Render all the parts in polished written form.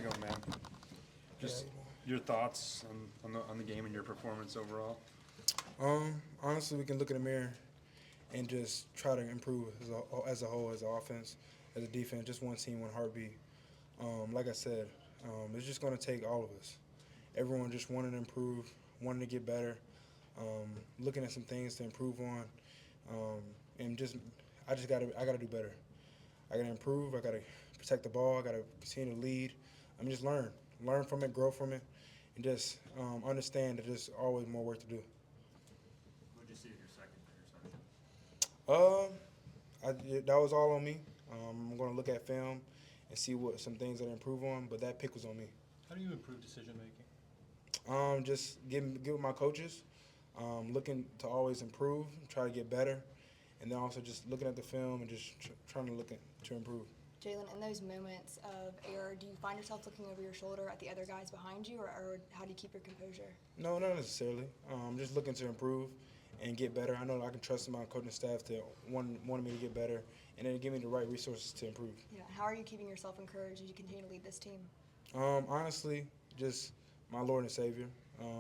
ago, man. Just your thoughts on the game and your performance overall. Honestly, we can look in the mirror and just try to improve as a whole, as an offense, as a defense, just one team, one heartbeat. Like I said, it's just going to take all of us. Everyone just wanting to improve, wanting to get better, looking at some things to improve on, and I gotta do better. I gotta improve. I gotta protect the ball. I gotta continue to lead. Just learn from it, grow from it, and just understand that there's always more work to do. What did you see in your second interception? That was all on me. I'm going to look at film and see what some things that I improve on, but that pick was on me. How do you improve decision making? Just get with my coaches, looking to always improve, try to get better, and then also just looking at the film and just trying to to improve. Jalen, in those moments of error, do you find yourself looking over your shoulder at the other guys behind you, or how do you keep your composure? No, not necessarily. Just looking to improve and get better. I know I can trust my coaching staff to wanted me to get better, and then give me the right resources to improve. Yeah. How are you keeping yourself encouraged as you continue to lead this team? Honestly, just my Lord and Savior.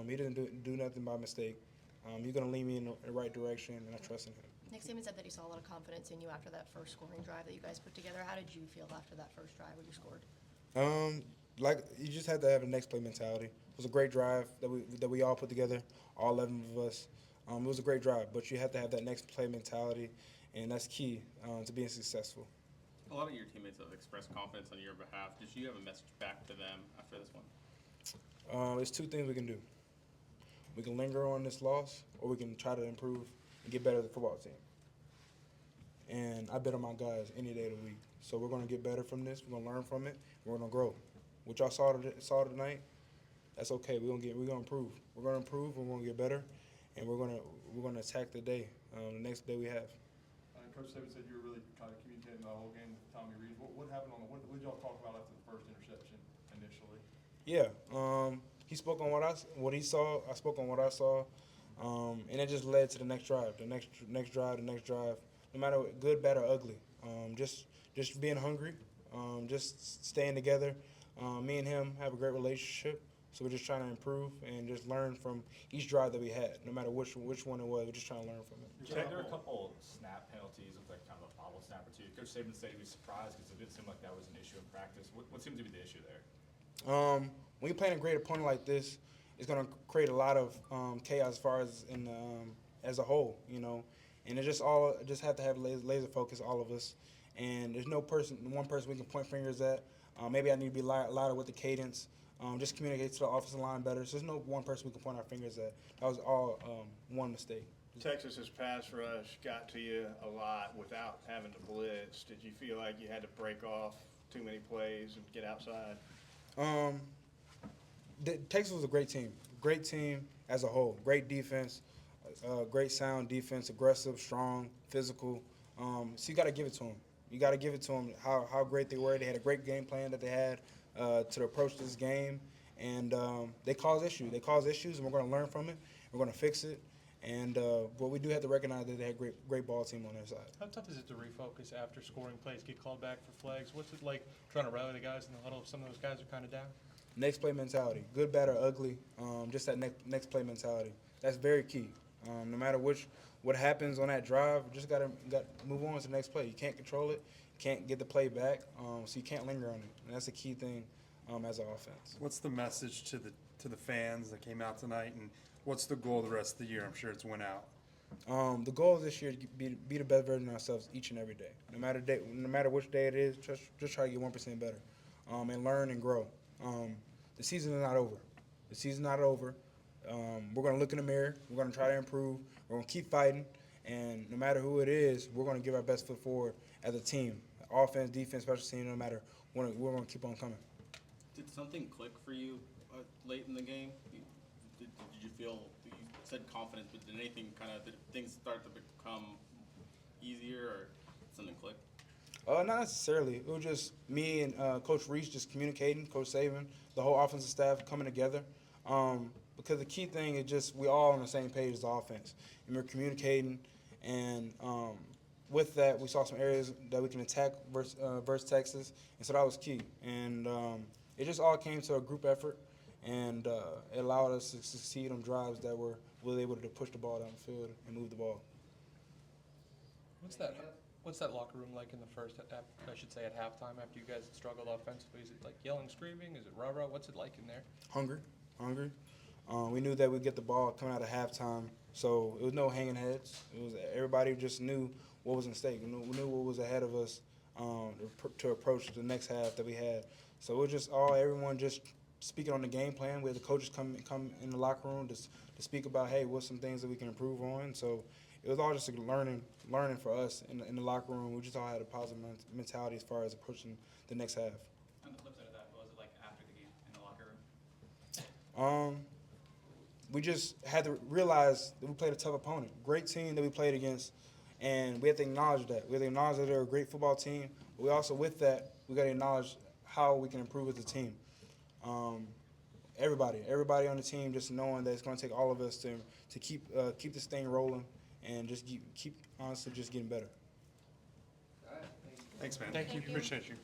He didn't do nothing by mistake. He's going to lead me in the right direction, and I trust in him. Nick Saban said that he saw a lot of confidence in you after that first scoring drive that you guys put together. How did you feel after that first drive when you scored? Like you just have to have a next play mentality. It was a great drive that we all put together, all 11 of us. It was a great drive, but you have to have that next play mentality, and that's key to being successful. A lot of your teammates have expressed confidence on your behalf. Did you have a message back to them after this one? There's two things we can do. We can linger on this loss, or we can try to improve and get better as a football team. And I bet on my guys any day of the week. So we're going to get better from this. We're going to learn from it. We're going to grow. What y'all saw tonight, that's okay. We're going to improve. We're going to improve. We're going to get better, and we're going to attack the day, the next day we have. Coach Saban said you were really kind of communicating the whole game with Tommy Reed. What happened what did y'all talk about after the first interception initially? Yeah, he spoke on what he saw. I spoke on what I saw, and it just led to the next drive, the next drive. No matter what, good, bad, or ugly, just being hungry, just staying together. Me and him have a great relationship, so we're just trying to improve and just learn from each drive that we had. No matter which one it was, we're just trying to learn from it. Jack, there were a couple snap penalties with like kind of a bobble snap or two. Coach Saban said he was surprised because it didn't seem like that was an issue in practice. What seemed to be the issue there? When you're playing a great opponent like this, it's going to create a lot of chaos as far as as a whole, you know. And it just have to have laser focus, all of us. And there's one person we can point fingers at. Maybe I need to be louder with the cadence. Just communicate to the offensive line better. So there's no one person we can point our fingers at. That was all one mistake. Texas's pass rush got to you a lot without having to blitz. Did you feel like you had to break off too many plays and get outside? Texas was a great team as a whole. Great defense, great sound defense, aggressive, strong, physical. So you got to give it to them. You got to give it to them how great they were. They had a great game plan that they had to approach this game, and they caused issues. And we're going to learn from it. We're going to fix it. And but we do have to recognize that they had great ball team on their side. How tough is it to refocus after scoring plays, get called back for flags? What's it like trying to rally the guys in the huddle if some of those guys are kind of down? Next play mentality, good, bad, or ugly. Just that next play mentality. That's very key. No matter what happens on that drive, just got to move on to the next play. You can't control it, you can't get the play back, so you can't linger on it. And that's the key thing as an offense. What's the message to the fans that came out tonight, and what's the goal the rest of the year? I'm sure it's win out. The goal this year is to be the best version of ourselves each and every day. No matter which day it is, just try to get 1% better, and learn and grow. The season is not over. The season's not over. We're going to look in the mirror. We're going to try to improve. We're going to keep fighting. And no matter who it is, we're going to give our best foot forward as a team. Offense, defense, special team, no matter what, we're going to keep on coming. Did something click for you late in the game? Did you feel, you said confidence, but did things start to become easier, or something click? Not necessarily. It was just me and Coach Reese just communicating, Coach Saban, the whole offensive staff coming together. Because the key thing is just we all on the same page as the offense. And we're communicating, and with that, we saw some areas that we can attack versus Texas, and so that was key. And it just all came to a group effort, and it allowed us to succeed on drives that were able to push the ball down the field and move the ball. What's that locker room like in the first, I should say at halftime after you guys had struggled offensively? Is it like yelling, screaming? Is it rah-rah? What's it like in there? Hungry. We knew that we'd get the ball coming out of halftime, so it was no hanging heads. It was everybody just knew what was in stake. We knew what was ahead of us to approach the next half that we had. So it was just everyone just speaking on the game plan. We had the coaches come in the locker room to speak about, hey, what's some things that we can improve on. So it was all just a learning for us in the locker room. We just all had a positive mentality as far as approaching the next half. On the flip side of that, what was it like after the game in the locker room? We just had to realize that we played a tough opponent, great team that we played against, and we have to acknowledge that. We have to acknowledge that they're a great football team, but we also, with that, we got to acknowledge how we can improve as a team. Everybody on the team just knowing that it's going to take all of us to keep this thing rolling and just keep honestly just getting better. Thanks, man. Thank you. Appreciate you.